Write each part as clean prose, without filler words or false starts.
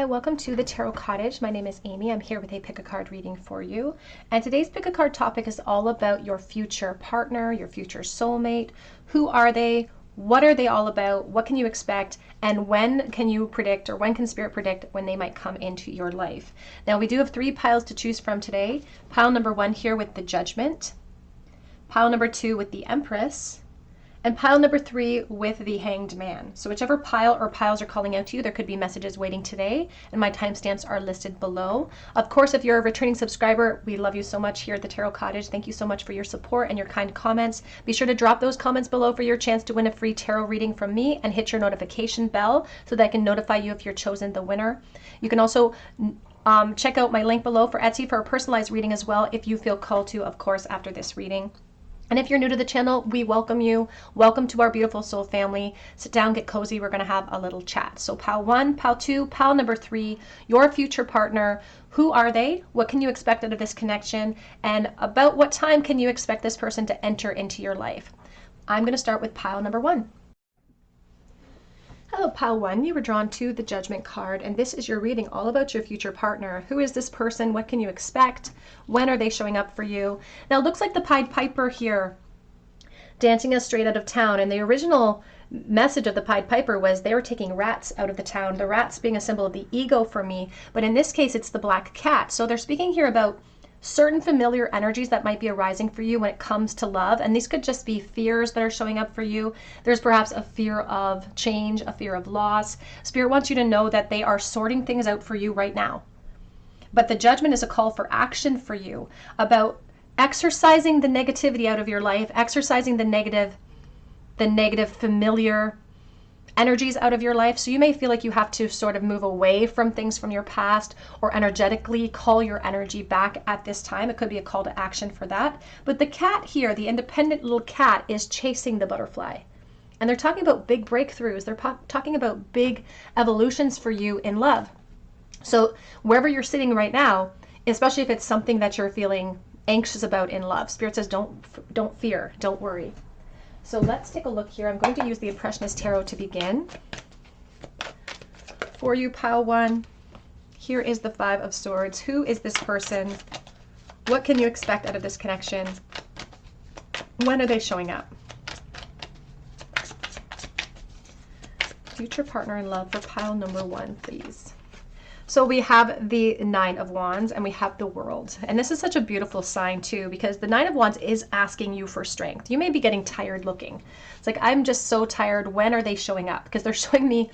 Hi, welcome to the Tarot Cottage. My name is Amy. I'm here with a pick a card reading for you. And today's pick a card topic is all about your future partner, your future soulmate. Who are they? What are they all about? What can you expect? And when can you predict, or when can Spirit predict when they might come into your life? Now, we do have 3 piles to choose from today. Pile number 1 here with the Judgment. Pile number 2 with the Empress. And pile number 3 with the Hanged Man. So whichever pile or piles are calling out to you, there could be messages waiting today, and my timestamps are listed below. Of course, if you're a returning subscriber, we love you so much here at the Tarot Cottage. Thank you so much for your support and your kind comments. Be sure to drop those comments below for your chance to win a free tarot reading from me, and hit your notification bell so that I can notify you if you're chosen the winner. You can also check out my link below for Etsy for a personalized reading as well, if you feel called to, of course, after this reading. And if you're new to the channel, we welcome you. Welcome to our beautiful soul family. Sit down, get cozy. We're going to have a little chat. So pile 1, pile 2, pile number 3, your future partner. Who are they? What can you expect out of this connection? And about what time can you expect this person to enter into your life? I'm going to start with pile number 1. Hello, pile 1. You were drawn to the Judgment card, and this is your reading all about your future partner. Who is this person? What can you expect? When are they showing up for you? Now, it looks like the Pied Piper here dancing us straight out of town, and the original message of the Pied Piper was they were taking rats out of the town, the rats being a symbol of the ego for me, but in this case, it's the black cat. So they're speaking here about certain familiar energies that might be arising for you when it comes to love. And these could just be fears that are showing up for you. There's perhaps a fear of change, a fear of loss. Spirit wants you to know that they are sorting things out for you right now. But the Judgment is a call for action for you about exercising the negativity out of your life, exercising the negative familiar energies out of your life. So you may feel like you have to sort of move away from things from your past, or energetically call your energy back at this time. It could be a call to action for that. But the cat here, the independent little cat, is chasing the butterfly. And they're talking about big breakthroughs. They're talking about big evolutions for you in love. So wherever you're sitting right now, especially if it's something that you're feeling anxious about in love, Spirit says don't fear, don't worry. So let's take a look here. I'm going to use the Impressionist Tarot to begin. For you, pile 1, here is the 5 of Swords. Who is this person? What can you expect out of this connection? When are they showing up? Future partner in love for pile number 1, please. So we have the 9 of Wands and we have the World. And this is such a beautiful sign too, because the 9 of Wands is asking you for strength. You may be getting tired looking. It's like, I'm just so tired. When are they showing up? Because they're showing me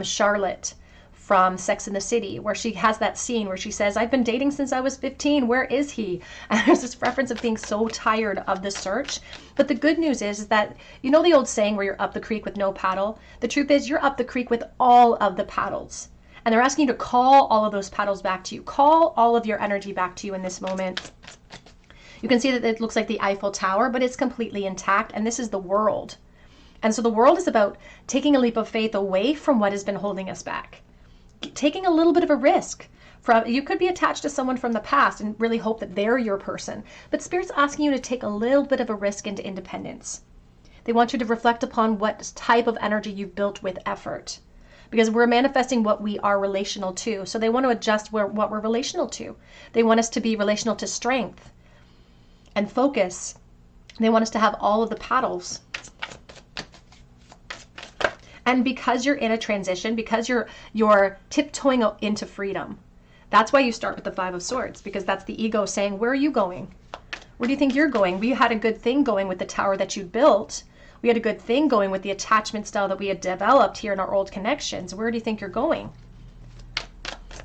Charlotte from Sex and the City, where she has that scene where she says, I've been dating since I was 15. Where is he? And there's this reference of being so tired of the search. But the good news is that, you know the old saying where you're up the creek with no paddle? The truth is you're up the creek with all of the paddles. And they're asking you to call all of those paddles back to you. Call all of your energy back to you in this moment. You can see that it looks like the Eiffel Tower, but it's completely intact. And this is the World. And so the World is about taking a leap of faith away from what has been holding us back. Taking a little bit of a risk. You could be attached to someone from the past and really hope that they're your person. But Spirit's asking you to take a little bit of a risk into independence. They want you to reflect upon what type of energy you've built with effort. Because we're manifesting what we are relational to. So they want to adjust what we're relational to. They want us to be relational to strength and focus. They want us to have all of the paddles. And because you're in a transition, because you're tiptoeing into freedom, that's why you start with the 5 of Swords, because that's the ego saying, where are you going? Where do you think you're going? We had a good thing going with the tower that you built. We had a good thing going with the attachment style that we had developed here in our old connections. Where do you think you're going?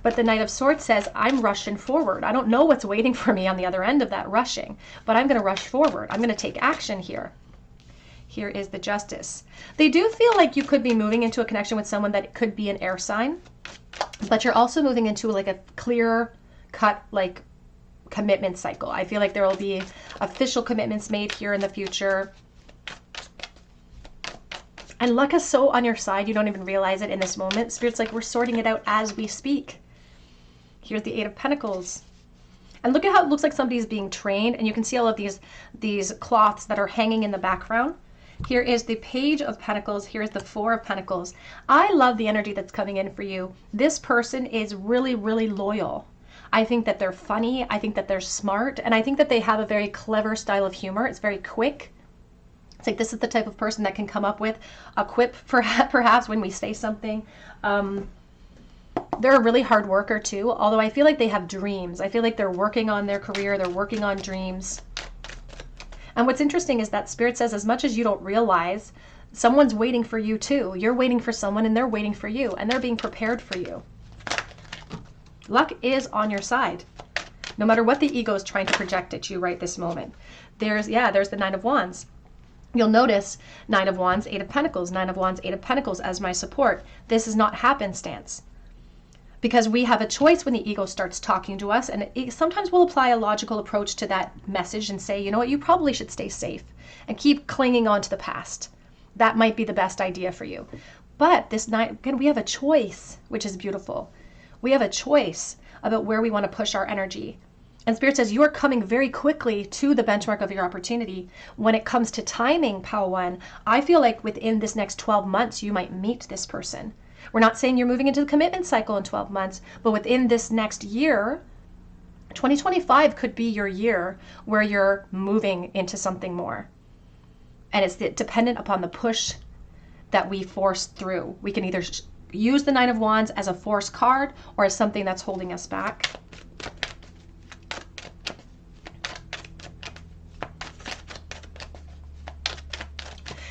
But the Knight of Swords says, I'm rushing forward. I don't know what's waiting for me on the other end of that rushing, but I'm going to rush forward. I'm going to take action here. Here is the Justice. They do feel like you could be moving into a connection with someone that could be an air sign, but you're also moving into like a clear cut, like commitment cycle. I feel like there will be official commitments made here in the future. And luck is so on your side, you don't even realize it in this moment. Spirit's like, we're sorting it out as we speak. Here's the 8 of Pentacles. And look at how it looks like somebody's being trained. And you can see all of these cloths that are hanging in the background. Here is the Page of Pentacles. Here's the Four of Pentacles. I love the energy that's coming in for you. This person is really, really loyal. I think that they're funny. I think that they're smart. And I think that they have a very clever style of humor. It's very quick. It's like this is the type of person that can come up with a quip perhaps when we say something. They're a really hard worker too, although I feel like they have dreams. I feel like they're working on their career. They're working on dreams. And what's interesting is that Spirit says as much as you don't realize, someone's waiting for you too. You're waiting for someone and they're waiting for you and they're being prepared for you. Luck is on your side, no matter what the ego is trying to project at you right this moment. There's the Nine of Wands. You'll notice Nine of Wands, Eight of Pentacles, Nine of Wands, Eight of Pentacles as my support. This is not happenstance. Because we have a choice when the ego starts talking to us, and sometimes we'll apply a logical approach to that message and say, you know what, you probably should stay safe and keep clinging on to the past. That might be the best idea for you. But this night, again, we have a choice, which is beautiful. We have a choice about where we want to push our energy. And Spirit says you are coming very quickly to the benchmark of your opportunity. When it comes to timing, Pal One, I feel like within this next 12 months, you might meet this person. We're not saying you're moving into the commitment cycle in 12 months, but within this next year, 2025 could be your year where you're moving into something more. And it's dependent upon the push that we force through. We can either use the Nine of Wands as a force card or as something that's holding us back.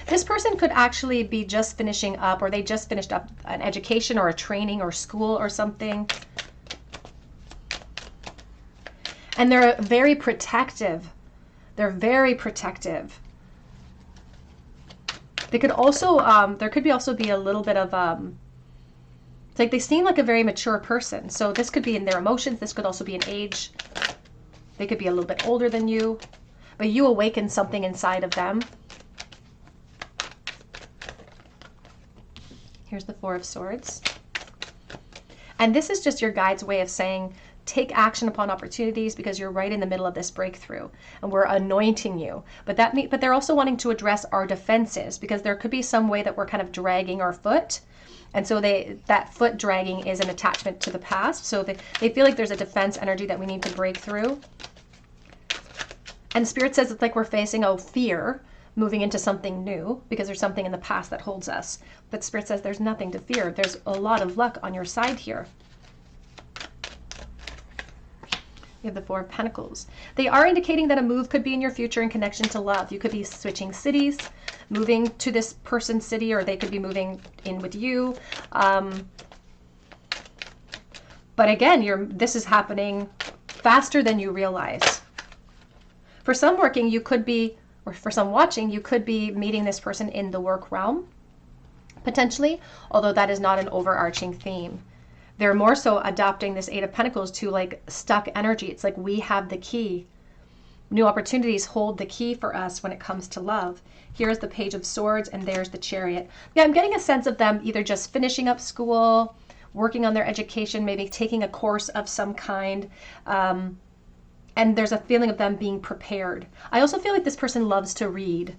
This person could actually be just finishing up, or they just finished up an education or a training or school or something. And they're very protective. They're very protective. They could also, there could be also be a little bit of, it's like they seem like a very mature person. So this could be in their emotions. This could also be in age. They could be a little bit older than you, but you awaken something inside of them. Here's the Four of Swords. And this is just your guide's way of saying, take action upon opportunities because you're right in the middle of this breakthrough and we're anointing you. But they're also wanting to address our defenses because there could be some way that we're kind of dragging our foot. And so that foot dragging is an attachment to the past. So they feel like there's a defense energy that we need to break through. And Spirit says it's like we're facing fear, moving into something new because there's something in the past that holds us. But Spirit says there's nothing to fear. There's a lot of luck on your side here. We have the Four of Pentacles. They are indicating that a move could be in your future in connection to love. You could be switching cities, moving to this person's city, or they could be moving in with you. But again, this is happening faster than you realize. For some working, you could be, or for some watching, you could be meeting this person in the work realm, potentially, although that is not an overarching theme. They're more so adopting this Eight of Pentacles to like stuck energy. It's like we have the key. New opportunities hold the key for us when it comes to love. Here's the Page of Swords and there's the Chariot. Yeah, I'm getting a sense of them either just finishing up school, working on their education, maybe taking a course of some kind. And there's a feeling of them being prepared. I also feel like this person loves to read.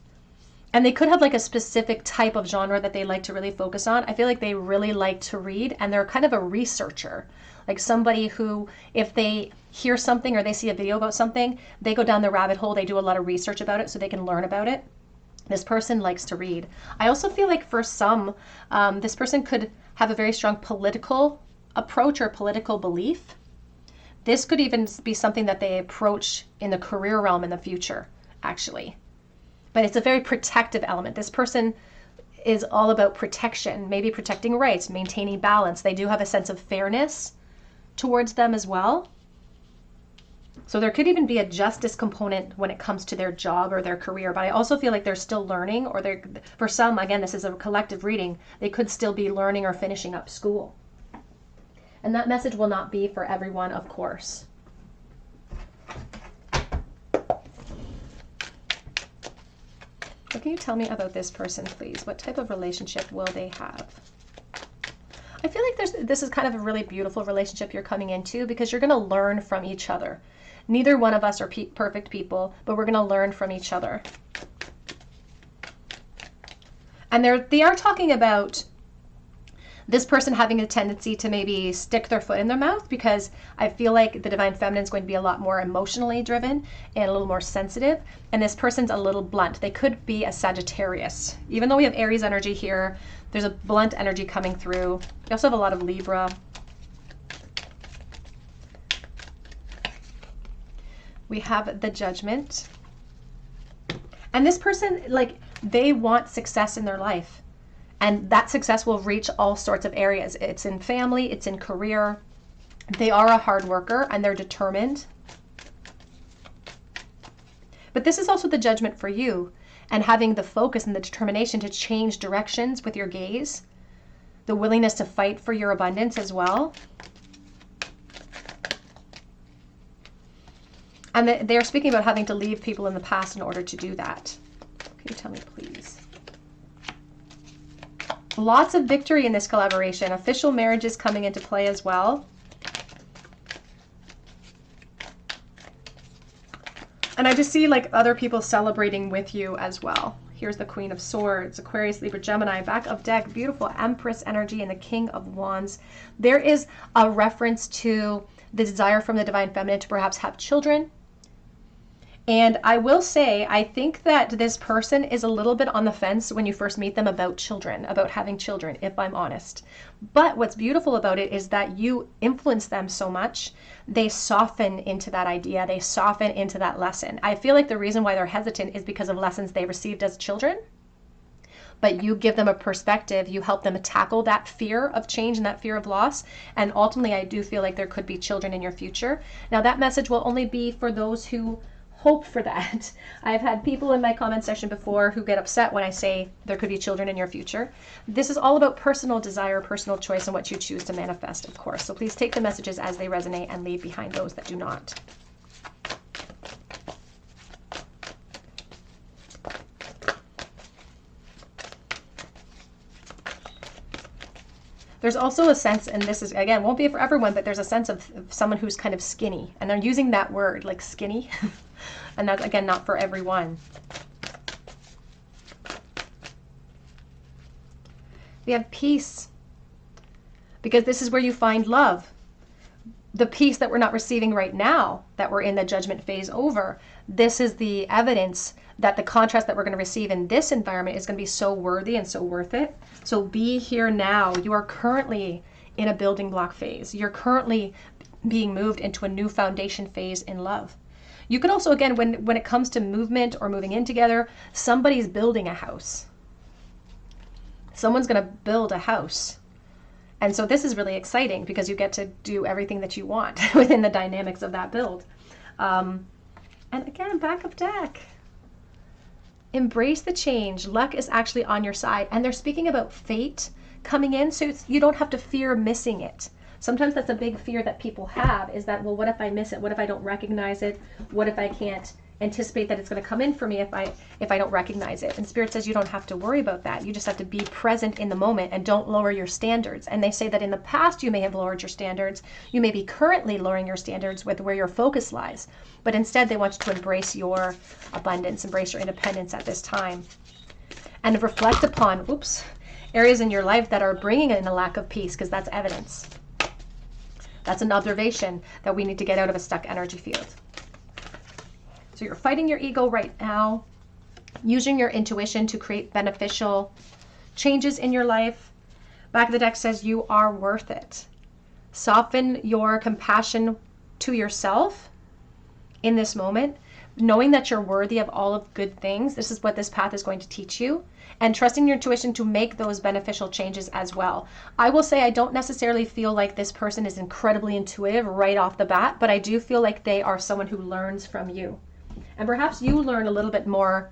And they could have like a specific type of genre that they like to really focus on. I feel like they really like to read and they're kind of a researcher. Like somebody who, if they hear something or they see a video about something, they go down the rabbit hole, they do a lot of research about it so they can learn about it. This person likes to read. I also feel like for some, this person could have a very strong political approach or political belief. This could even be something that they approach in the career realm in the future, actually. But it's a very protective element. This person is all about protection, maybe protecting rights, maintaining balance. They do have a sense of fairness towards them as well. So there could even be a justice component when it comes to their job or their career. But I also feel like they're still learning, or for some, again, this is a collective reading, they could still be learning or finishing up school. And that message will not be for everyone, of course. What can you tell me about this person, please? What type of relationship will they have? I feel like this is kind of a really beautiful relationship you're coming into because you're going to learn from each other. Neither one of us are perfect people, but we're going to learn from each other. And they are talking about this person having a tendency to maybe stick their foot in their mouth, because I feel like the Divine Feminine is going to be a lot more emotionally driven and a little more sensitive. And this person's a little blunt. They could be a Sagittarius. Even though we have Aries energy here, there's a blunt energy coming through. We also have a lot of Libra. We have the Judgment. And this person, like, they want success in their life. And that success will reach all sorts of areas. It's in family, it's in career. They are a hard worker and they're determined. But this is also the Judgment for you, and having the focus and the determination to change directions with your gaze. The willingness to fight for your abundance as well. And they're speaking about having to leave people in the past in order to do that. Can you tell me, please? Lots of victory in this collaboration. Official marriages coming into play as well. And I just see like other people celebrating with you as well. Here's the Queen of Swords, Aquarius, Libra, Gemini, back of deck, beautiful Empress energy, and the King of Wands. There is a reference to the desire from the Divine Feminine to perhaps have children. And I will say, I think that this person is a little bit on the fence when you first meet them about children, about having children, if I'm honest. But what's beautiful about it is that you influence them so much, they soften into that idea, they soften into that lesson. I feel like the reason why they're hesitant is because of lessons they received as children. But you give them a perspective, you help them tackle that fear of change and that fear of loss. And ultimately, I do feel like there could be children in your future. Now, that message will only be for those who hope for that. I've had people in my comment section before who get upset when I say there could be children in your future. This is all about personal desire, personal choice, and what you choose to manifest, of course. So please take the messages as they resonate and leave behind those that do not. There's also a sense, and this is, again, won't be for everyone, but there's a sense of someone who's kind of skinny. And they're using that word, like skinny. And that's, again, not for everyone. We have peace. Because this is where you find love. The peace that we're not receiving right now, that we're in the Judgment phase over, this is the evidence that the contrast that we're going to receive in this environment is going to be so worthy and so worth it. So be here now. You are currently in a building block phase. You're currently being moved into a new foundation phase in love. You can also, again, when it comes to movement or moving in together, somebody's building a house. Someone's going to build a house. And so this is really exciting because you get to do everything that you want within the dynamics of that build. And again, back of deck. Embrace the change. Luck is actually on your side. And they're speaking about fate coming in, so you don't have to fear missing it. Sometimes that's a big fear that people have, is that, well, what if I miss it? What if I don't recognize it? What if I can't anticipate that it's going to come in for me if I don't recognize it? And Spirit says you don't have to worry about that. You just have to be present in the moment and don't lower your standards. And they say that in the past you may have lowered your standards. You may be currently lowering your standards with where your focus lies. But instead they want you to embrace your abundance, embrace your independence at this time. And reflect upon, areas in your life that are bringing in a lack of peace, because that's evidence. That's an observation that we need to get out of a stuck energy field. So you're fighting your ego right now, using your intuition to create beneficial changes in your life. Back of the deck says you are worth it. Soften your compassion to yourself in this moment, knowing that you're worthy of all of good things. This is what this path is going to teach you. And trusting your intuition to make those beneficial changes as well. I will say I don't necessarily feel like this person is incredibly intuitive right off the bat, but I do feel like they are someone who learns from you. And perhaps you learn a little bit more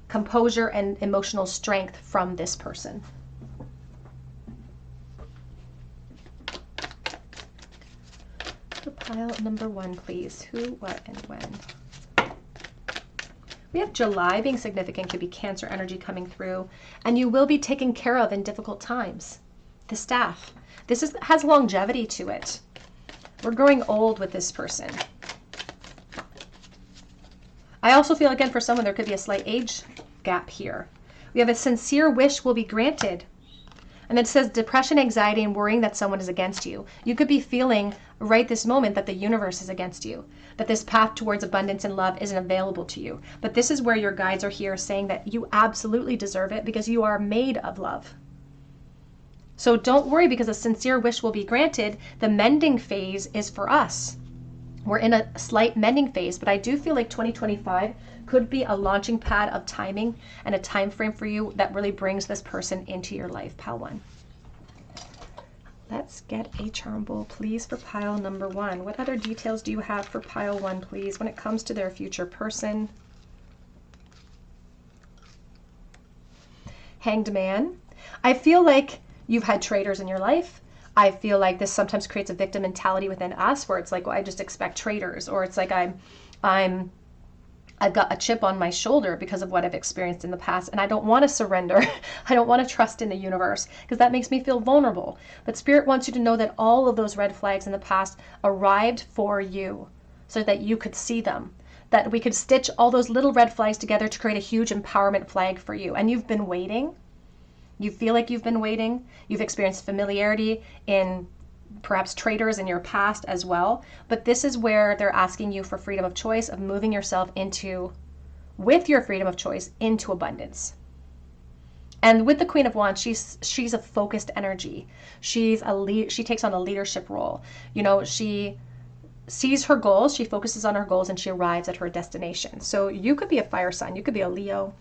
composure and emotional strength from this person. So pile number 1, please. Who, what, and when? We have July being significant, could be Cancer energy coming through, and you will be taken care of in difficult times. The Staff. This has longevity to it. We're growing old with this person. I also feel, again, for someone, there could be a slight age gap here. We have a sincere wish will be granted. And then it says depression, anxiety, and worrying that someone is against you. You could be feeling right this moment that the universe is against you, that this path towards abundance and love isn't available to you. But this is where your guides are here saying that you absolutely deserve it because you are made of love. So don't worry because a sincere wish will be granted. The mending phase is for us. We're in a slight mending phase, but I do feel like 2025 could be a launching pad of timing and a time frame for you that really brings this person into your life, pile 1. Let's get a charm bowl, please, for pile number 1. What other details do you have for pile 1, please, when it comes to their future person? Hanged Man. I feel like you've had traitors in your life. I feel like this sometimes creates a victim mentality within us where it's like, well, I just expect traitors, or it's like I've got a chip on my shoulder because of what I've experienced in the past, and I don't want to surrender. I don't want to trust in the universe because that makes me feel vulnerable. But Spirit wants you to know that all of those red flags in the past arrived for you so that you could see them, that we could stitch all those little red flags together to create a huge empowerment flag for you. And you've been waiting. You feel like you've been waiting. You've experienced familiarity in perhaps traitors in your past as well. But this is where they're asking you for freedom of choice, of moving yourself into, with your freedom of choice, into abundance. And with the Queen of Wands, she's a focused energy. She takes on a leadership role. You know, she sees her goals, she focuses on her goals, and she arrives at her destination. So you could be a fire sign. You could be a Leo.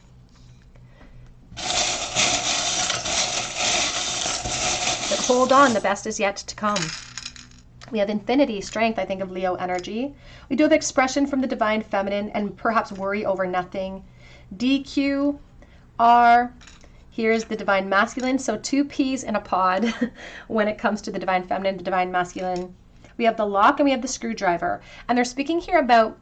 But hold on, the best is yet to come. We have infinity, strength, I think, of Leo energy. We do have expression from the divine feminine and perhaps worry over nothing. DQ, R, here's the divine masculine. So 2 peas in a pod when it comes to the divine feminine, the divine masculine. We have the lock and we have the screwdriver. And they're speaking here about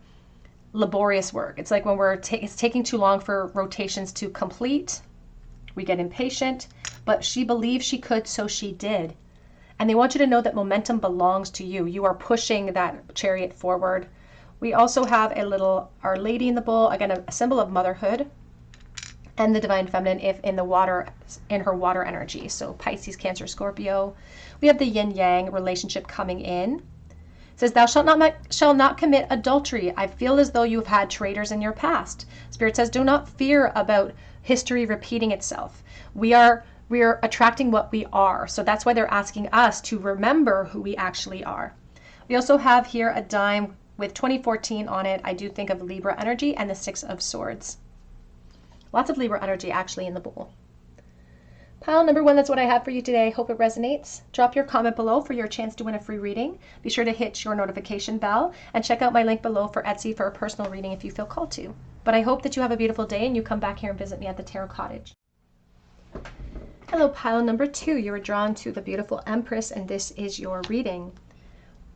laborious work. It's like when it's taking too long for rotations to complete. We get impatient, but she believed she could, so she did. And they want you to know that momentum belongs to you. You are pushing that chariot forward. We also have a little Our Lady in the bowl, again, a symbol of motherhood, and the divine feminine if in the water, in her water energy. So Pisces, Cancer, Scorpio. We have the yin yang relationship coming in. It says, thou shalt not commit adultery. I feel as though you've had traitors in your past. Spirit says, do not fear about history repeating itself. We are attracting what we are. So that's why they're asking us to remember who we actually are. We also have here a dime with 2014 on it. I do think of Libra energy and the 6 of Swords. Lots of Libra energy actually in the bowl. Pile number 1, that's what I have for you today. Hope it resonates. Drop your comment below for your chance to win a free reading. Be sure to hit your notification bell and check out my link below for Etsy for a personal reading if you feel called to. But I hope that you have a beautiful day and you come back here and visit me at the Tarot Cottage. Hello, pile number 2. You were drawn to the beautiful Empress, and this is your reading.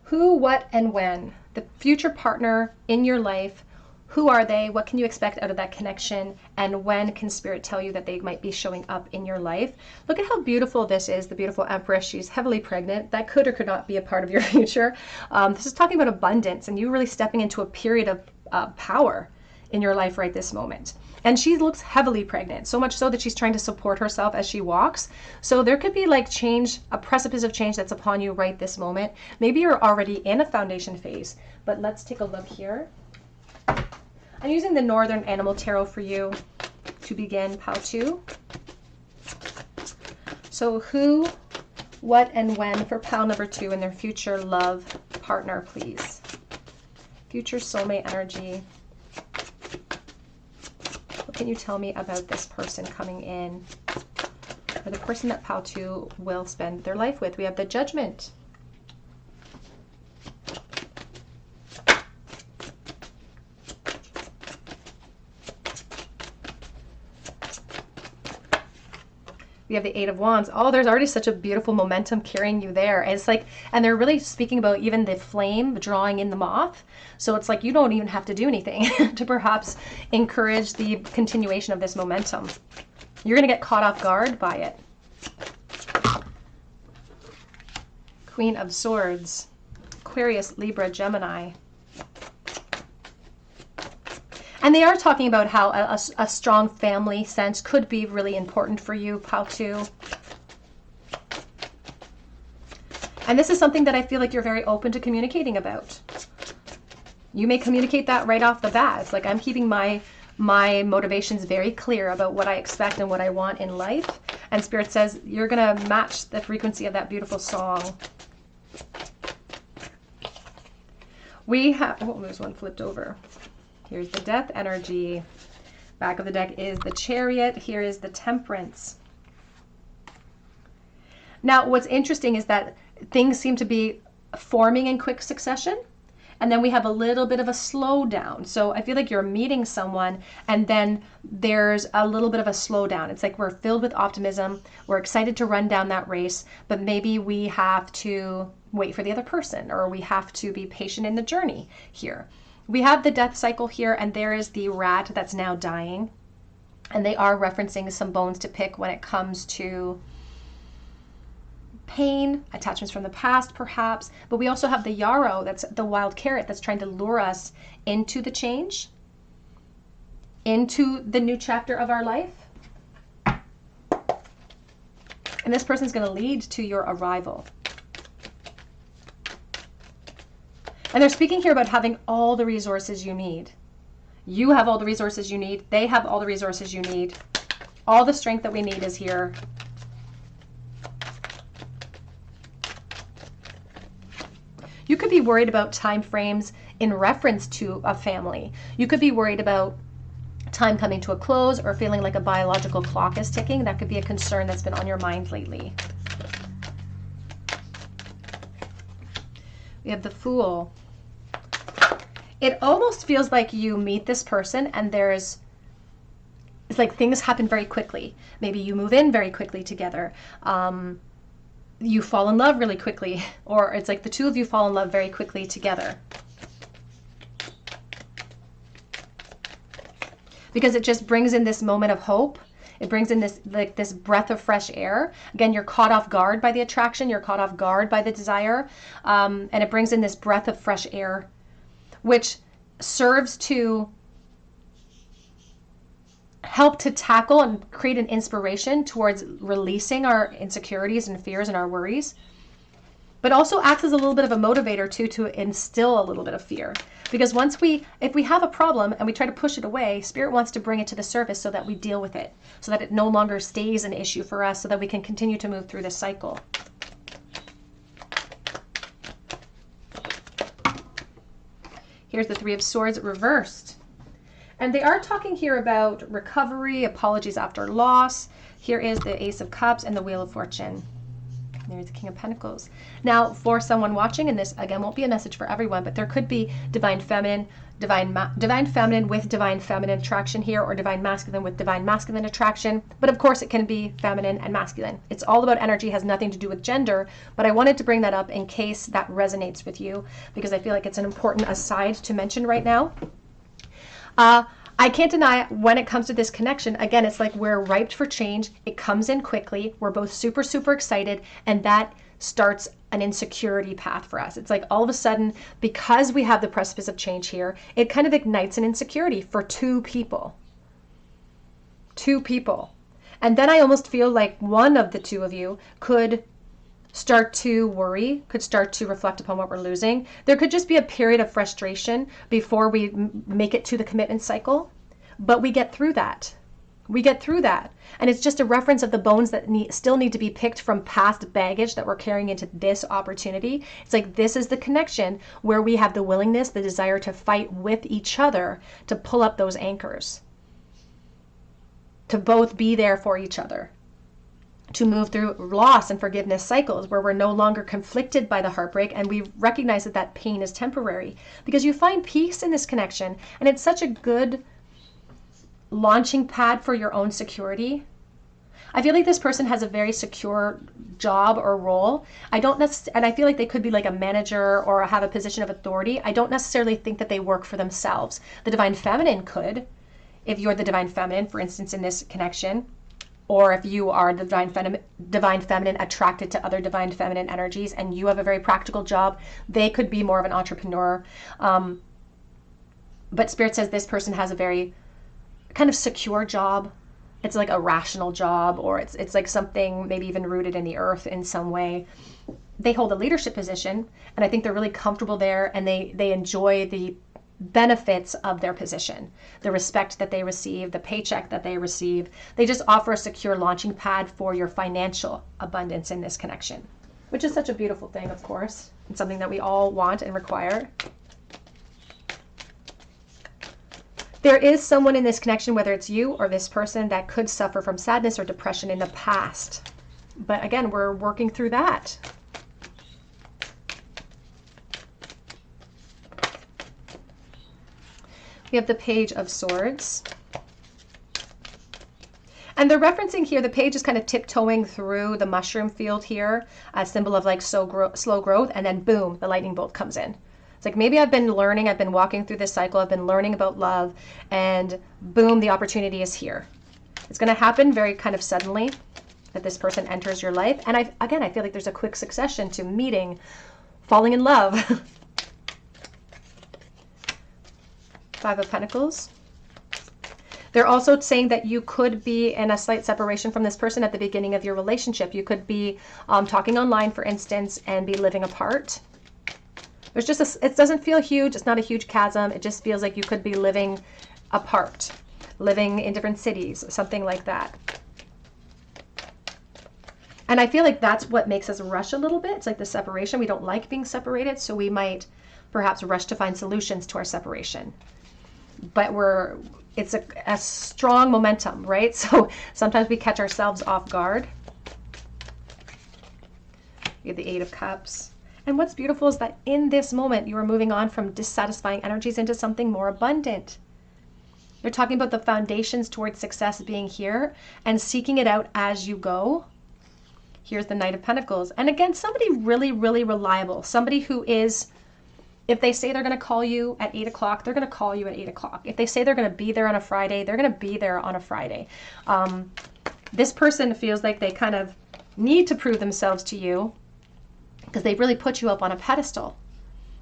Who, what, and when? The future partner in your life. Who are they? What can you expect out of that connection? And when can Spirit tell you that they might be showing up in your life? Look at how beautiful this is, the beautiful Empress. She's heavily pregnant. That could or could not be a part of your future. This is talking about abundance and you really stepping into a period of power in your life right this moment. And she looks heavily pregnant, so much so that she's trying to support herself as she walks. So there could be like change, a precipice of change that's upon you right this moment. Maybe you're already in a foundation phase, but let's take a look here. I'm using the Northern Animal Tarot for you to begin pile 2. So who, what, and when for pile number 2 in their future love partner, please. Future soulmate energy. What can you tell me about this person coming in? Or the person that pile 2 will spend their life with? We have the Judgment. We have the 8 of Wands. Oh, there's already such a beautiful momentum carrying you there. And it's like, and they're really speaking about even the flame drawing in the moth. So it's like you don't even have to do anything to perhaps encourage the continuation of this momentum. You're going to get caught off guard by it. Queen of Swords, Aquarius, Libra, Gemini. And they are talking about how a strong family sense could be really important for you, how to. And this is something that I feel like you're very open to communicating about. You may communicate that right off the bat. It's like I'm keeping my motivations very clear about what I expect and what I want in life. And Spirit says you're going to match the frequency of that beautiful song. We have, oh, there's one flipped over. Here's the Death energy. Back of the deck is the Chariot. Here is the Temperance. Now, what's interesting is that things seem to be forming in quick succession. And then we have a little bit of a slowdown. So I feel like you're meeting someone and then there's a little bit of a slowdown. It's like we're filled with optimism. We're excited to run down that race, but maybe we have to wait for the other person, or we have to be patient in the journey here. We have the death cycle here, and there is the rat that's now dying. And they are referencing some bones to pick when it comes to pain, attachments from the past perhaps, but we also have the yarrow, that's the wild carrot that's trying to lure us into the change, into the new chapter of our life. And this person's going to lead to your arrival. And they're speaking here about having all the resources you need. You have all the resources you need. They have all the resources you need. All the strength that we need is here. You could be worried about time frames in reference to a family. You could be worried about time coming to a close or feeling like a biological clock is ticking. That could be a concern that's been on your mind lately. We have the Fool. It almost feels like you meet this person and it's like things happen very quickly. Maybe you move in very quickly together. You fall in love really quickly, or it's like the two of you fall in love very quickly together. Because it just brings in this moment of hope. It brings in this like this breath of fresh air. Again, you're caught off guard by the attraction. You're caught off guard by the desire. And it brings in this breath of fresh air, which serves to help to tackle and create an inspiration towards releasing our insecurities and fears and our worries, but also acts as a little bit of a motivator too, to instill a little bit of fear. Because if we have a problem and we try to push it away, Spirit wants to bring it to the surface so that we deal with it, so that it no longer stays an issue for us, so that we can continue to move through this cycle. Here's the Three of Swords reversed. And they are talking here about recovery, apologies after loss. Here is the Ace of Cups and the Wheel of Fortune. There's the King of Pentacles. Now, for someone watching, and this again won't be a message for everyone, but there could be divine feminine with divine feminine attraction here, or divine masculine with divine masculine attraction. But of course, it can be feminine and masculine. It's all about energy, has nothing to do with gender. But I wanted to bring that up in case that resonates with you, because I feel like it's an important aside to mention right now. I can't deny when it comes to this connection, again, it's like we're ripe for change. It comes in quickly. We're both super, super excited. And that starts an insecurity path for us. It's like all of a sudden, because we have the precipice of change here, it kind of ignites an insecurity for two people. Two people. And then I almost feel like one of the two of you could start to worry, could start to reflect upon what we're losing. There could just be a period of frustration before we make it to the commitment cycle, but we get through that. We get through that. And it's just a reference of the bones that still need to be picked from past baggage that we're carrying into this opportunity. It's like this is the connection where we have the willingness, the desire to fight with each other to pull up those anchors, to both be there for each other, to move through loss and forgiveness cycles where we're no longer conflicted by the heartbreak, and we recognize that that pain is temporary, because you find peace in this connection, and it's such a good launching pad for your own security. I feel like this person has a very secure job or role. And I feel like they could be like a manager or have a position of authority. I don't necessarily think that they work for themselves. The divine feminine could, if you're the divine feminine, for instance, in this connection, or if you are the divine feminine attracted to other divine feminine energies and you have a very practical job, they could be more of an entrepreneur. But Spirit says this person has a very kind of secure job. It's like a rational job, or it's like something maybe even rooted in the earth in some way. They hold a leadership position, and I think they're really comfortable there, and they enjoy the benefits of their position, the respect that they receive, the paycheck that they receive. They just offer a secure launching pad for your financial abundance in this connection, which is such a beautiful thing, of course, and something that we all want and require. There is someone in this connection, whether it's you or this person, that could suffer from sadness or depression in the past. But again, we're working through that. We have the Page of Swords. And they're referencing here, the page is kind of tiptoeing through the mushroom field here, a symbol of like slow growth, and then boom, the lightning bolt comes in. It's like, maybe I've been learning, I've been walking through this cycle, I've been learning about love, and boom, the opportunity is here. It's going to happen very kind of suddenly that this person enters your life. And I feel like there's a quick succession to meeting, falling in love. Five of Pentacles. They're also saying that you could be in a slight separation from this person at the beginning of your relationship. You could be talking online, for instance, and be living apart. There's just it doesn't feel huge. It's not a huge chasm. It just feels like you could be living apart, living in different cities, something like that. And I feel like that's what makes us rush a little bit. It's like the separation. We don't like being separated, so we might perhaps rush to find solutions to our separation. But it's a strong momentum, right? So sometimes we catch ourselves off guard. We have the Eight of Cups. And what's beautiful is that in this moment, you are moving on from dissatisfying energies into something more abundant. They're talking about the foundations towards success being here and seeking it out as you go. Here's the Knight of Pentacles. And again, somebody really, really reliable. Somebody who is, if they say they're going to call you at 8 o'clock, they're going to call you at 8 o'clock. If they say they're going to be there on a Friday, they're going to be there on a Friday. This person feels like they kind of need to prove themselves to you because they've really put you up on a pedestal.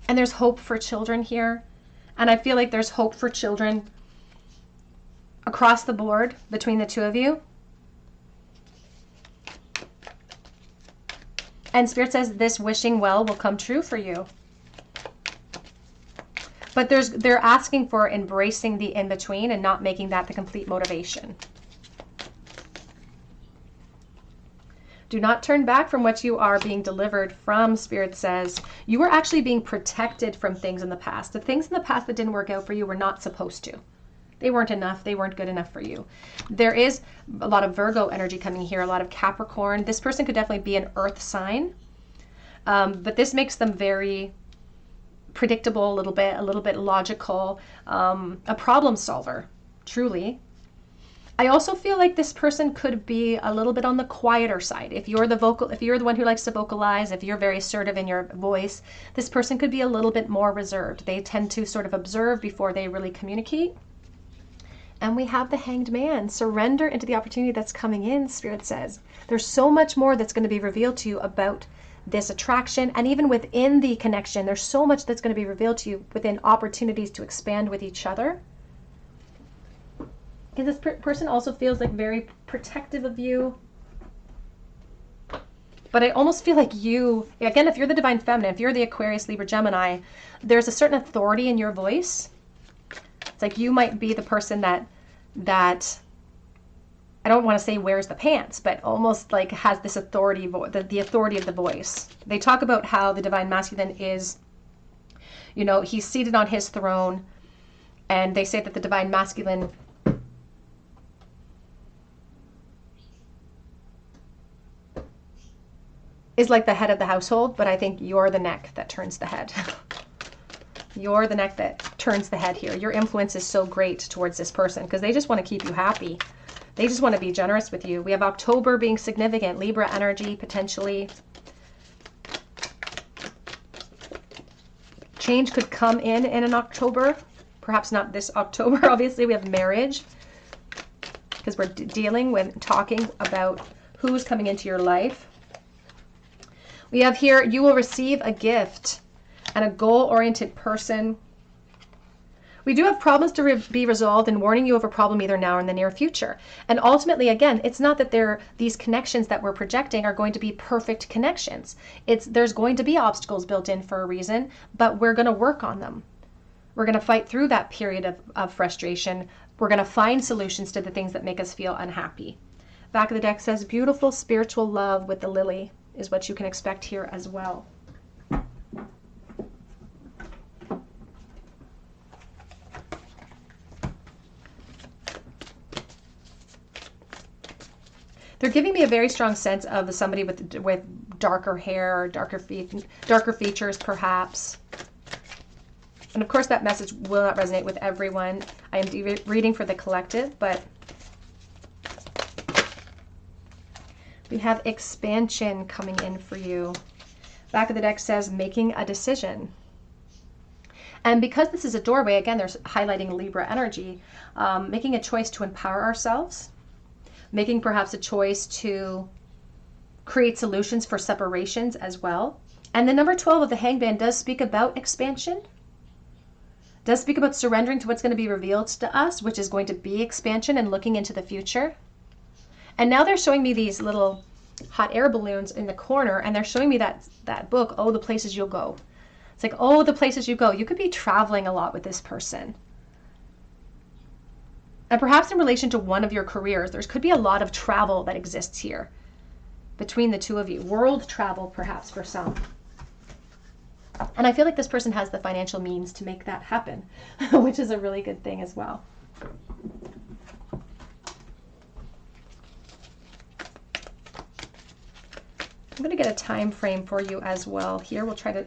And there's hope for children here. And I feel like there's hope for children across the board between the two of you. And Spirit says this wishing well will come true for you. But they're asking for embracing the in-between and not making that the complete motivation. Do not turn back from what you are being delivered from, Spirit says. You were actually being protected from things in the past. The things in the past that didn't work out for you were not supposed to. They weren't enough. They weren't good enough for you. There is a lot of Virgo energy coming here, a lot of Capricorn. This person could definitely be an earth sign. But this makes them very predictable, a little bit logical, a problem solver, truly. I also feel like this person could be a little bit on the quieter side. If you're the one who likes to vocalize, if you're very assertive in your voice, this person could be a little bit more reserved. They tend to sort of observe before they really communicate. And we have the Hanged Man. Surrender into the opportunity that's coming in, Spirit says. There's so much more that's going to be revealed to you about this attraction, and even within the connection, there's so much that's going to be revealed to you within opportunities to expand with each other. Because this person also feels like very protective of you. But I almost feel like you, again, if you're the Divine Feminine, if you're the Aquarius, Libra, Gemini, there's a certain authority in your voice. It's like you might be the person that I don't want to say wears the pants, but almost like has this authority, the authority of the voice. They talk about how the Divine Masculine is, you know, he's seated on his throne, and they say that the Divine Masculine is like the head of the household, but I think you're the neck that turns the head. You're the neck that turns the head here. Your influence is so great towards this person because they just want to keep you happy. They just want to be generous with you. We have October being significant, Libra energy potentially. Change could come in an October. Perhaps not this October. Obviously, we have marriage because we're dealing with talking about who's coming into your life. We have here, you will receive a gift, and a goal-oriented person We do have problems to be resolved and warning you of a problem either now or in the near future. And ultimately, again, it's not that these connections that we're projecting are going to be perfect connections. There's going to be obstacles built in for a reason, but we're going to work on them. We're going to fight through that period of frustration. We're going to find solutions to the things that make us feel unhappy. Back of the deck says, beautiful spiritual love with the lily is what you can expect here as well. They're giving me a very strong sense of somebody with darker hair, darker features perhaps. And of course that message will not resonate with everyone. I am reading for the collective, but we have expansion coming in for you. Back of the deck says making a decision. And because this is a doorway, again, there's highlighting Libra energy, making a choice to empower ourselves, making perhaps a choice to create solutions for separations as well. And the number 12 of the Hangman does speak about expansion, does speak about surrendering to what's going to be revealed to us, which is going to be expansion and looking into the future. And now they're showing me these little hot air balloons in the corner, and they're showing me that book, Oh, the Places You'll Go. It's like, oh, the places you go. You could be traveling a lot with this person. And perhaps in relation to one of your careers, there could be a lot of travel that exists here between the two of you. World travel, perhaps, for some. And I feel like this person has the financial means to make that happen, which is a really good thing as well. I'm going to get a time frame for you as well here. We'll try to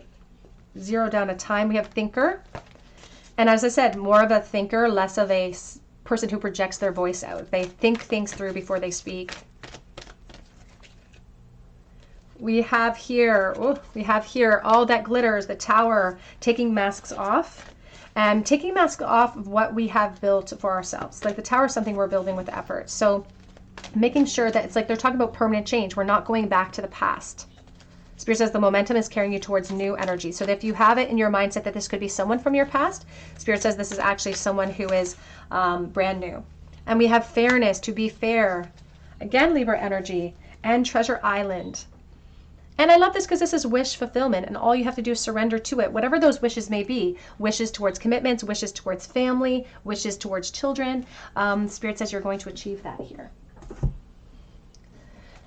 zero down a time. We have thinker. And as I said, more of a thinker, less of a person who projects their voice out. They think things through before they speak. We have here, all that glitters, the tower, taking masks off. And taking masks off of what we have built for ourselves. Like the tower is something we're building with effort. So making sure that it's like they're talking about permanent change. We're not going back to the past. Spirit says the momentum is carrying you towards new energy. So if you have it in your mindset that this could be someone from your past, Spirit says this is actually someone who is brand new. And we have fairness, to be fair. Again, Libra energy. And Treasure Island. And I love this because this is wish fulfillment, and all you have to do is surrender to it. Whatever those wishes may be, wishes towards commitments, wishes towards family, wishes towards children. Spirit says you're going to achieve that here.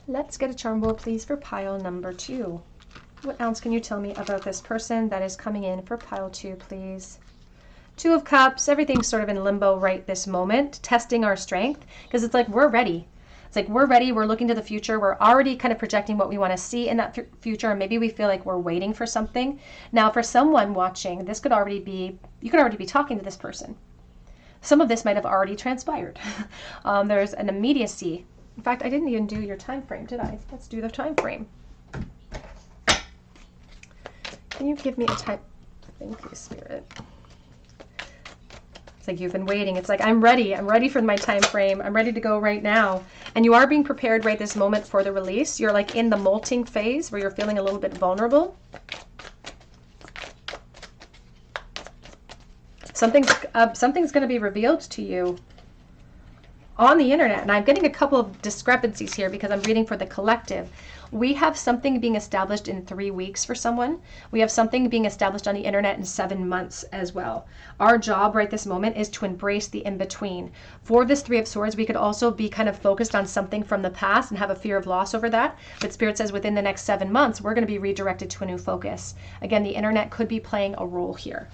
Let's get a charm bowl, please, for pile number 2. What else can you tell me about this person that is coming in for pile 2, please? 2 of Cups. Everything's sort of in limbo right this moment, testing our strength, because it's like we're ready. It's like we're ready. We're looking to the future. We're already kind of projecting what we want to see in that future, and maybe we feel like we're waiting for something. Now, for someone watching, this could already be, you could already be talking to this person. Some of this might have already transpired. There's an immediacy. In fact, I didn't even do your time frame, did I? Let's do the time frame. Can you give me a time? Thank you, Spirit. It's like you've been waiting. It's like, I'm ready. I'm ready for my time frame. I'm ready to go right now. And you are being prepared right this moment for the release. You're like in the molting phase where you're feeling a little bit vulnerable. Something's going to be revealed to you on the internet. And I'm getting a couple of discrepancies here because I'm reading for the collective. We have something being established in 3 weeks for someone. We have something being established on the internet in 7 months as well. Our job right this moment is to embrace the in-between. For this 3 of Swords, we could also be kind of focused on something from the past and have a fear of loss over that. But Spirit says within the next 7 months, we're going to be redirected to a new focus. Again, the internet could be playing a role here.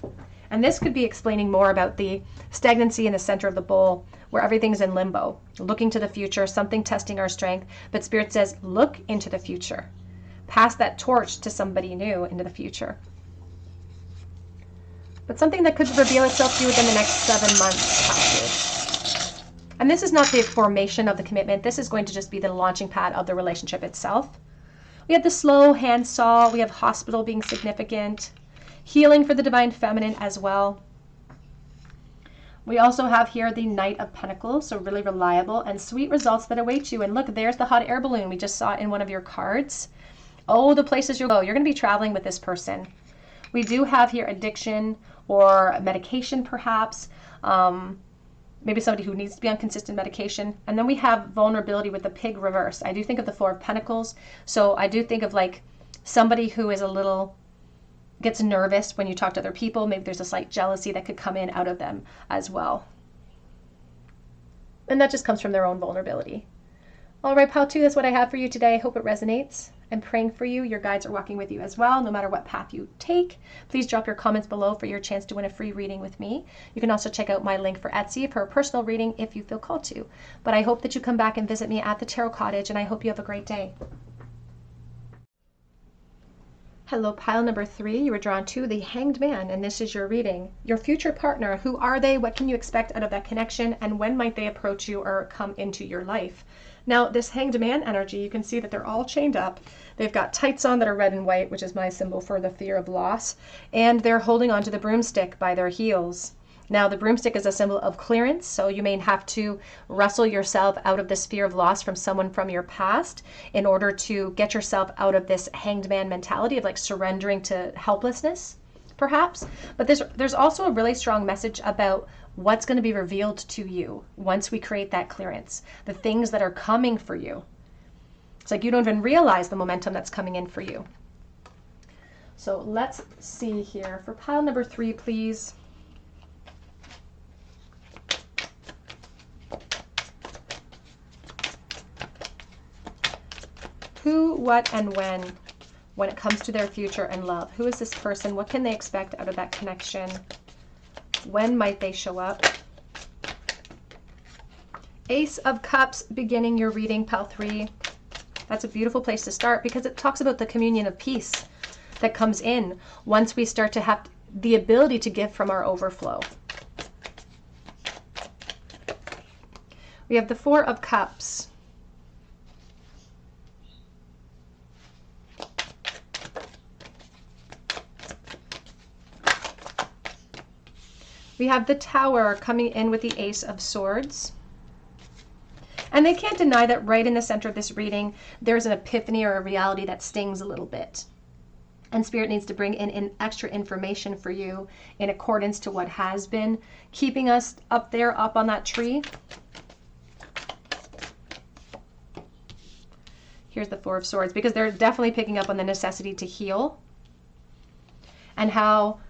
And this could be explaining more about the stagnancy in the center of the bowl, where everything's in limbo, looking to the future, something testing our strength. But Spirit says, look into the future. Pass that torch to somebody new into the future. But something that could reveal itself to you within the next 7 months passage. And this is not the formation of the commitment. This is going to just be the launching pad of the relationship itself. We have the slow handsaw. We have hospital being significant. Healing for the Divine Feminine as well. We also have here the Knight of Pentacles, so really reliable and sweet results that await you. And look, there's the hot air balloon. We just saw it in one of your cards. Oh, the places you'll go. You're going to be traveling with this person. We do have here addiction or medication, perhaps. Maybe somebody who needs to be on consistent medication. And then we have vulnerability with the pig reversed. I do think of the Four of Pentacles. So I do think of like somebody who is gets nervous when you talk to other people. Maybe there's a slight jealousy that could come in out of them as well. And that just comes from their own vulnerability. All right, pile 2, that's what I have for you today. I hope it resonates. I'm praying for you. Your guides are walking with you as well, no matter what path you take. Please drop your comments below for your chance to win a free reading with me. You can also check out my link for Etsy for a personal reading if you feel called to. But I hope that you come back and visit me at the Tarot Cottage, and I hope you have a great day. Hello, pile number 3. You were drawn to the Hanged Man, and this is your reading. Your future partner, who are they? What can you expect out of that connection? And when might they approach you or come into your life? Now, this Hanged Man energy, you can see that they're all chained up. They've got tights on that are red and white, which is my symbol for the fear of loss. And they're holding onto the broomstick by their heels. Now, the broomstick is a symbol of clearance, so you may have to wrestle yourself out of this fear of loss from someone from your past in order to get yourself out of this hanged man mentality of like surrendering to helplessness, perhaps. But there's also a really strong message about what's going to be revealed to you once we create that clearance, the things that are coming for you. It's like you don't even realize the momentum that's coming in for you. So let's see here. For pile number 3, please. Who, what, and when it comes to their future and love. Who is this person? What can they expect out of that connection? When might they show up? Ace of Cups, beginning your reading, pile 3. That's a beautiful place to start because it talks about the communion of peace that comes in once we start to have the ability to give from our overflow. We have the Four of Cups. We have the Tower coming in with the Ace of Swords. And they can't deny that right in the center of this reading, there's an epiphany or a reality that stings a little bit. And Spirit needs to bring in extra information for you in accordance to what has been keeping us up there, up on that tree. Here's the Four of Swords, because they're definitely picking up on the necessity to heal and how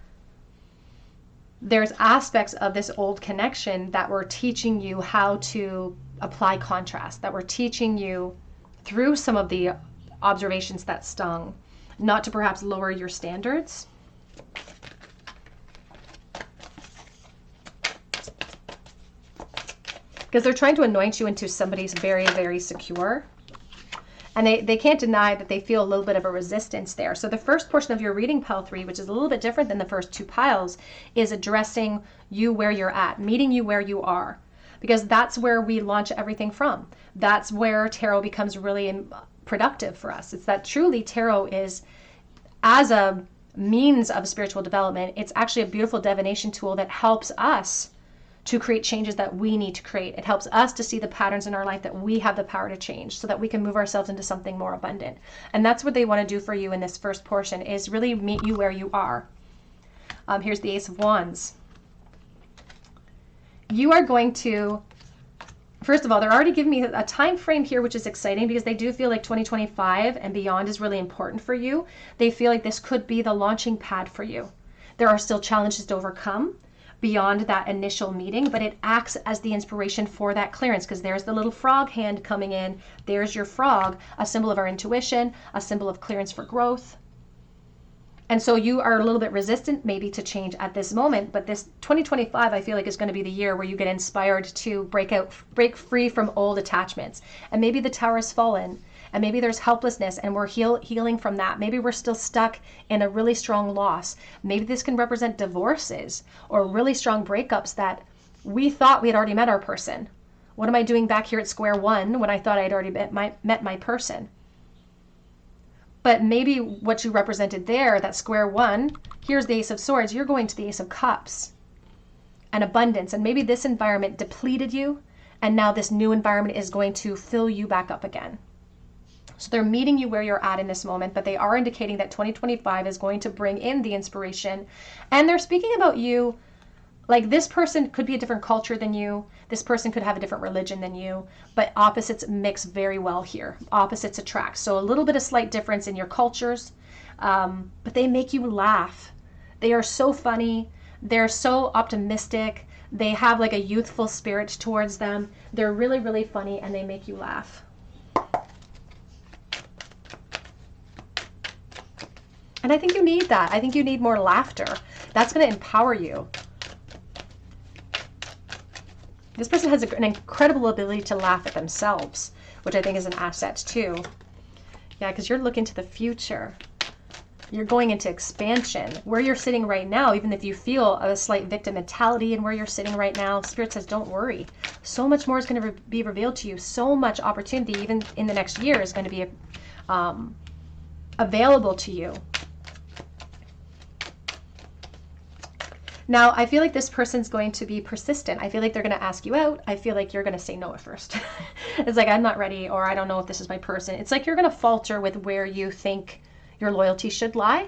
there's aspects of this old connection that were teaching you how to apply contrast, that were teaching you through some of the observations that stung, not to perhaps lower your standards. Because they're trying to anoint you into somebody's very, very secure. And they can't deny that they feel a little bit of a resistance there. So the first portion of your reading, pile 3, which is a little bit different than the first 2 piles, is addressing you where you're at, meeting you where you are. Because that's where we launch everything from. That's where tarot becomes really productive for us. It's that truly tarot is, as a means of spiritual development, it's actually a beautiful divination tool that helps us to create changes that we need to create. It helps us to see the patterns in our life that we have the power to change so that we can move ourselves into something more abundant. And that's what they want to do for you in this first portion, is really meet you where you are. Here's the Ace of Wands. You are going to, first of all, they're already giving me a time frame here, which is exciting because they do feel like 2025 and beyond is really important for you. They feel like this could be the launching pad for you. There are still challenges to overcome beyond that initial meeting, but it acts as the inspiration for that clearance, because there's the little frog hand coming in. There's your frog, a symbol of our intuition, a symbol of clearance for growth. And so you are a little bit resistant maybe to change at this moment, but this 2025, I feel like, is going to be the year where you get inspired to break free from old attachments. And maybe the tower has fallen, and maybe there's helplessness, and we're healing from that. Maybe we're still stuck in a really strong loss. Maybe this can represent divorces or really strong breakups that we thought we had already met our person. What am I doing back here at square one when I thought I'd already met my person? But maybe what you represented there, that square one, here's the Ace of Swords, you're going to the Ace of Cups and abundance. And maybe this environment depleted you, and now this new environment is going to fill you back up again. So they're meeting you where you're at in this moment, but they are indicating that 2025 is going to bring in the inspiration. And they're speaking about you like this person could be a different culture than you. This person could have a different religion than you, but opposites mix very well here. Opposites attract. So a little bit of slight difference in your cultures, but they make you laugh. They are so funny. They're so optimistic. They have like a youthful spirit towards them. They're really, really funny, and they make you laugh. And I think you need that. I think you need more laughter. That's going to empower you. This person has an incredible ability to laugh at themselves, which I think is an asset too. Yeah, because you're looking to the future. You're going into expansion. Where you're sitting right now, even if you feel a slight victim mentality and where you're sitting right now, Spirit says, don't worry. So much more is going to be revealed to you. So much opportunity, even in the next year, is going to be available to you. Now, I feel like this person's going to be persistent. I feel like they're going to ask you out. I feel like you're going to say no at first. It's like, I'm not ready, or I don't know if this is my person. It's like you're going to falter with where you think your loyalty should lie.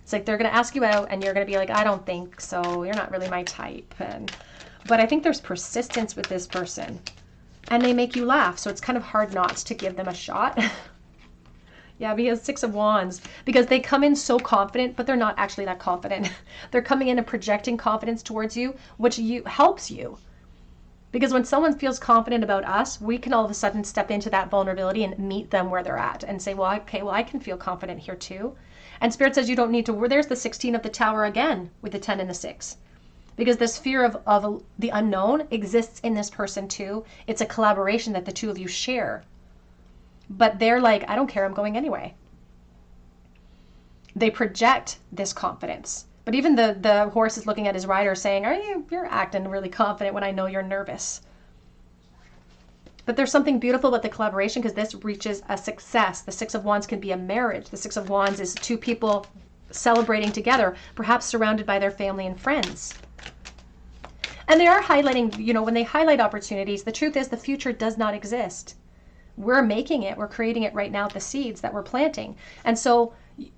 It's like they're going to ask you out, and you're going to be like, I don't think so. You're not really my type. But I think there's persistence with this person, and they make you laugh. So it's kind of hard not to give them a shot. Yeah, because 6 of Wands, because they come in so confident, but they're not actually that confident. They're coming in and projecting confidence towards you, which helps you. Because when someone feels confident about us, we can all of a sudden step into that vulnerability and meet them where they're at and say, well, okay, well, I can feel confident here too. And Spirit says you don't need to, there's the 16 of the Tower again with the 10 and the 6. Because this fear of the unknown exists in this person too. It's a collaboration that the two of you share. But they're like, I don't care, I'm going anyway. They project this confidence. But even the horse is looking at his rider saying, you're acting really confident when I know you're nervous. But there's something beautiful about the collaboration because this reaches a success. The 6 of Wands can be a marriage. The 6 of Wands is two people celebrating together, perhaps surrounded by their family and friends. And they are highlighting, when they highlight opportunities, the truth is the future does not exist. We're making it. We're creating it right now, the seeds that we're planting. And so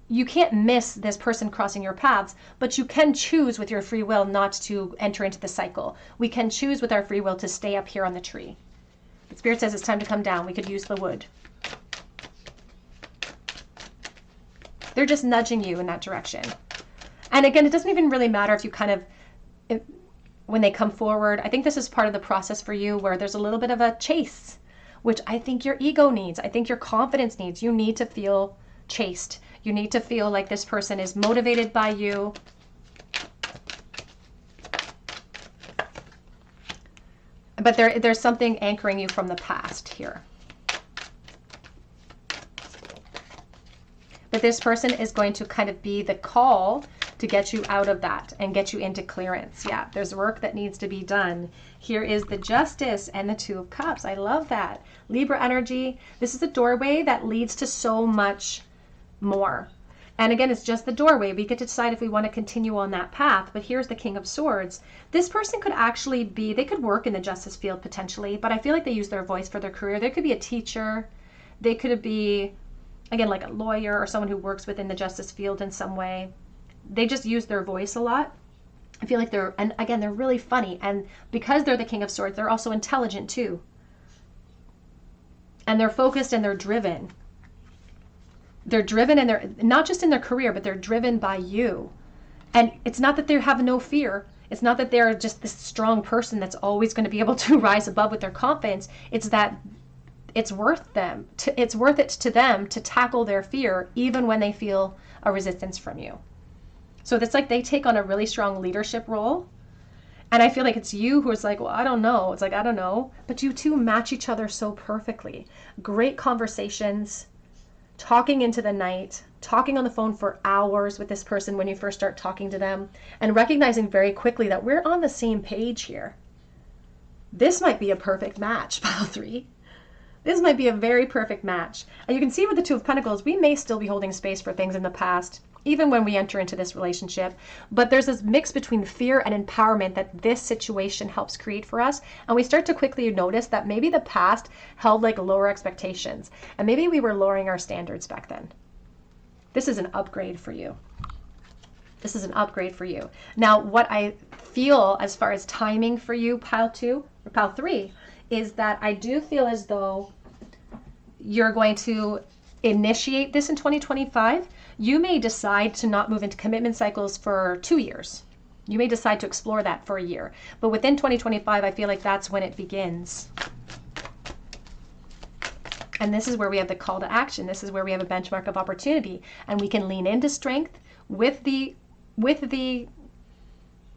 you can't miss this person crossing your paths, but you can choose with your free will not to enter into the cycle. We can choose with our free will to stay up here on the tree. But Spirit says it's time to come down. We could use the wood. They're just nudging you in that direction. And again, it doesn't even really matter if you when they come forward. I think this is part of the process for you where there's a little bit of a chase, which I think your ego needs. I think your confidence needs. You need to feel chased. You need to feel like this person is motivated by you. But there's something anchoring you from the past here. But this person is going to kind of be the call to get you out of that and get you into clearance. Yeah, there's work that needs to be done. Here is the Justice and the 2 of Cups. I love that. Libra energy. This is a doorway that leads to so much more. And again, it's just the doorway. We get to decide if we want to continue on that path. But here's the King of Swords. This person could actually they could work in the justice field potentially, but I feel like they use their voice for their career. They could be a teacher. They could be, again, like a lawyer or someone who works within the justice field in some way. They just use their voice a lot. I feel like they're really funny. And because they're the King of Swords, they're also intelligent too. And they're focused and they're driven. They're driven and they're not just in their career, but they're driven by you. And it's not that they have no fear. It's not that they're just this strong person that's always going to be able to rise above with their confidence. It's that it's worth it to them to tackle their fear even when they feel a resistance from you. So it's like they take on a really strong leadership role. And I feel like it's you who is like, well, I don't know. It's like, I don't know. But you two match each other so perfectly. Great conversations, talking into the night, talking on the phone for hours with this person when you first start talking to them, and recognizing very quickly that we're on the same page here. This might be a perfect match, Pile 3. This might be a very perfect match. And you can see with the 2 of Pentacles, we may still be holding space for things in the past. even when we enter into this relationship. But there's this mix between fear and empowerment that this situation helps create for us. And we start to quickly notice that maybe the past held like lower expectations. And maybe we were lowering our standards back then. This is an upgrade for you. This is an upgrade for you. Now, what I feel as far as timing for you, pile 2 or pile 3, is that I do feel as though you're going to initiate this in 2025. You may decide to not move into commitment cycles for 2 years. You may decide to explore that for a year. But within 2025, I feel like that's when it begins. And this is where we have the call to action. This is where we have a benchmark of opportunity. And we can lean into strength with the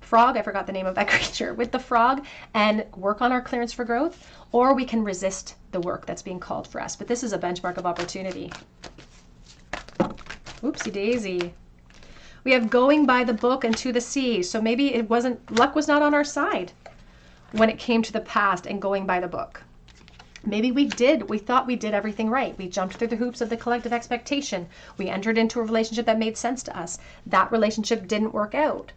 frog, I forgot the name of that creature, with the frog, and work on our clearance for growth, or we can resist the work that's being called for us. But this is a benchmark of opportunity. Oopsie daisy. We have going by the book and to the sea. So maybe it wasn't, luck was not on our side when it came to the past and going by the book. Maybe we thought we did everything right. We jumped through the hoops of the collective expectation. We entered into a relationship that made sense to us. That relationship didn't work out.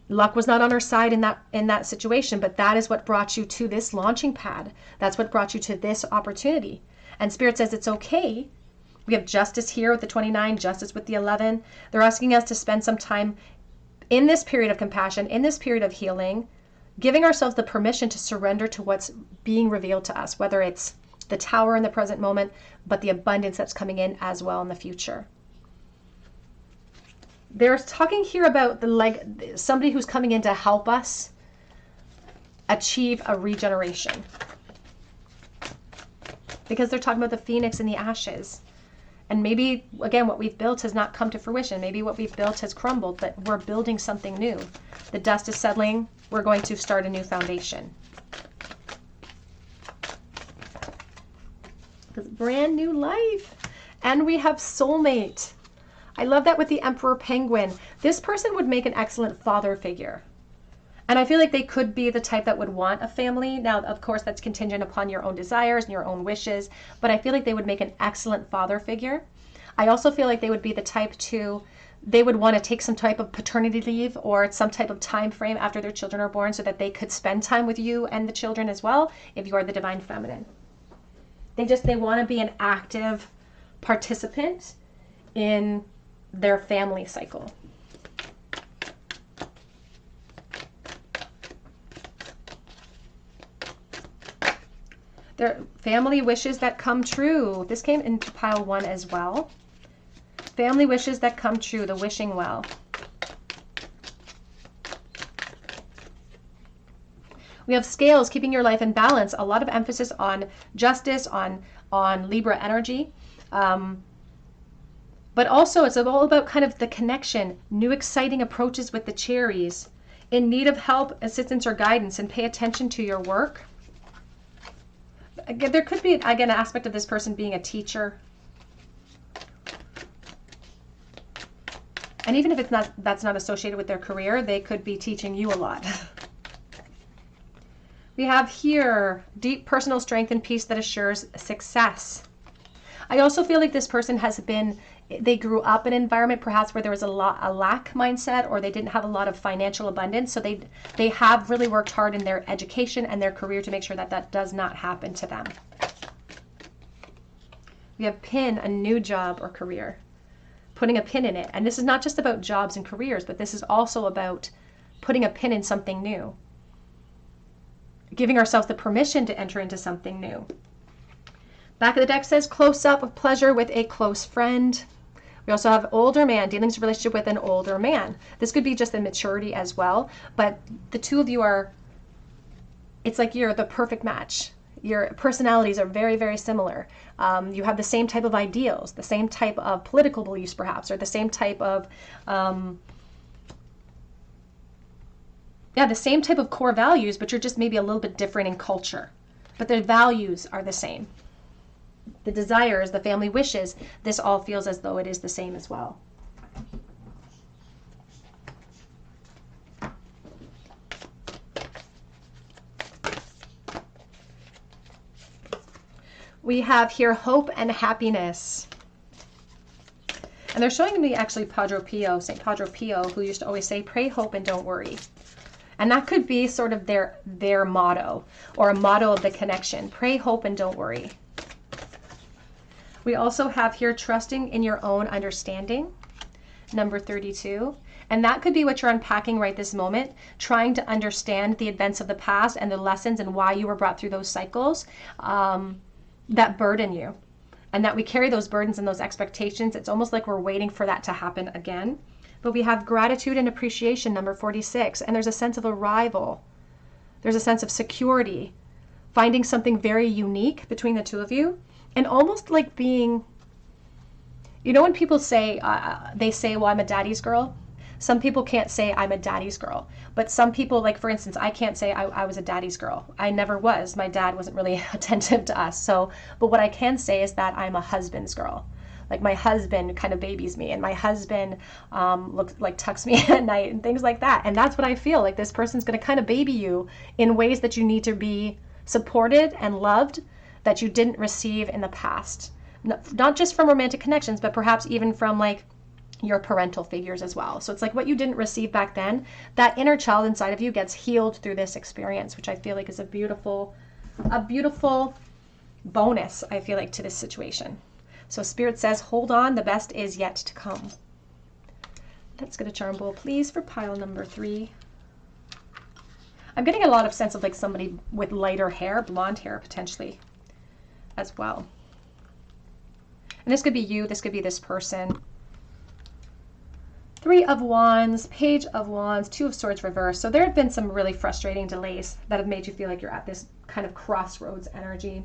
Luck was not on our side in that situation, but that is what brought you to this launching pad. That's what brought you to this opportunity. And Spirit says it's okay. We have justice here with the 29, justice with the 11. They're asking us to spend some time in this period of compassion, in this period of healing, giving ourselves the permission to surrender to what's being revealed to us, whether it's the Tower in the present moment, but the abundance that's coming in as well in the future. They're talking here about somebody who's coming in to help us achieve a regeneration. Because they're talking about the phoenix and the ashes. And maybe, again, what we've built has not come to fruition. Maybe what we've built has crumbled, but we're building something new. The dust is settling. We're going to start a new foundation. This brand new life. And we have soulmate. I love that with the Emperor Penguin. This person would make an excellent father figure. And I feel like they could be the type that would want a family. Now, of course, that's contingent upon your own desires and your own wishes, but I feel like they would make an excellent father figure. I also feel like they would be the type they would want to take some type of paternity leave or some type of time frame after their children are born so that they could spend time with you and the children as well if you are the divine feminine. They want to be an active participant in their family cycle. Their family wishes that come true. This came into pile 1 as well. Family wishes that come true, the wishing well. We have scales, keeping your life in balance. A lot of emphasis on justice, on Libra energy. But also it's all about kind of the connection, new exciting approaches with the cherries, in need of help, assistance, or guidance, and pay attention to your work. Again, there could be, again, an aspect of this person being a teacher. And even if that's not associated with their career, they could be teaching you a lot. We have here deep personal strength and peace that assures success. I also feel like this person they grew up in an environment perhaps where there was a lack mindset, or they didn't have a lot of financial abundance. So they have really worked hard in their education and their career to make sure that does not happen to them. We have pin, a new job or career, putting a pin in it. And this is not just about jobs and careers, but this is also about putting a pin in something new, giving ourselves the permission to enter into something new. Back of the deck says close up of pleasure with a close friend. We also have older man, dealings with relationship with an older man. This could be just a maturity as well, but the two of you it's like you're the perfect match. Your personalities are very, very similar. You have the same type of ideals, the same type of political beliefs perhaps, or the same type of, the same type of core values, but you're just maybe a little bit different in culture. But their values are the same. The desires, the family wishes, this all feels as though it is the same as well. We have here hope and happiness. And they're showing me actually Padre Pio, St. Padre Pio, who used to always say, pray, hope, and don't worry. And that could be sort of their motto, or a motto of the connection. Pray, hope, and don't worry. We also have here trusting in your own understanding, number 32. And that could be what you're unpacking right this moment, trying to understand the events of the past and the lessons and why you were brought through those cycles that burden you. And that we carry those burdens and those expectations. It's almost like we're waiting for that to happen again. But we have gratitude and appreciation, number 46. And there's a sense of arrival. There's a sense of security, finding something very unique between the two of you. And almost like being, you know, when people say, they say, well, I'm a daddy's girl. Some people can't say I'm a daddy's girl, but some people, like for instance, I can't say I was a daddy's girl. I never was. My dad wasn't really attentive to us. So, but what I can say is that I'm a husband's girl. Like my husband kind of babies me, and my husband tucks me at night and things like that. And that's what I feel like this person's going to kind of baby you in ways that you need to be supported and loved that you didn't receive in the past. Not just from romantic connections, but perhaps even from like your parental figures as well. So it's like what you didn't receive back then, that inner child inside of you gets healed through this experience, which I feel like is a beautiful bonus, I feel like, to this situation. So Spirit says, hold on, the best is yet to come. Let's get a charm bowl, please, for pile number 3. I'm getting a lot of sense of like somebody with lighter hair, blonde hair potentially as well. And this could be you, this could be this person. 3 of Wands, Page of Wands, 2 of Swords reversed. So there have been some really frustrating delays that have made you feel like you're at this kind of crossroads energy.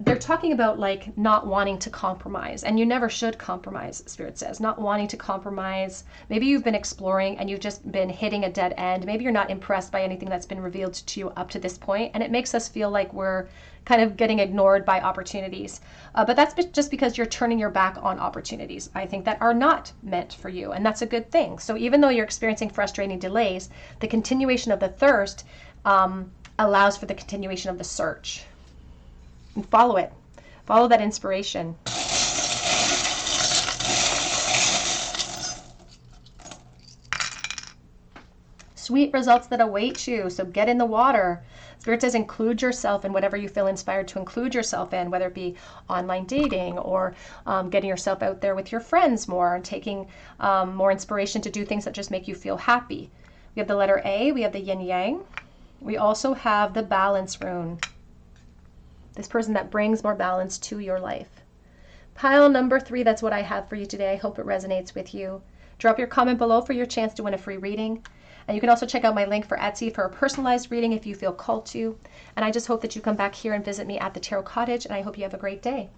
They're talking about like not wanting to compromise, and you never should compromise, Spirit says, not wanting to compromise. Maybe you've been exploring and you've just been hitting a dead end. Maybe you're not impressed by anything that's been revealed to you up to this point, and it makes us feel like we're kind of getting ignored by opportunities. But that's just because you're turning your back on opportunities, I think, that are not meant for you, and that's a good thing. So even though you're experiencing frustrating delays, the continuation of the thirst allows for the continuation of the search. And follow it. Follow that inspiration. Sweet results that await you. So get in the water. Spirit says include yourself in whatever you feel inspired to include yourself in, whether it be online dating or getting yourself out there with your friends more and taking more inspiration to do things that just make you feel happy. We have the letter A. We have the yin yang. We also have the balance rune. This person that brings more balance to your life. Pile number 3, that's what I have for you today. I hope it resonates with you. Drop your comment below for your chance to win a free reading. And you can also check out my link for Etsy for a personalized reading if you feel called to. And I just hope that you come back here and visit me at the Tarot Cottage, and I hope you have a great day.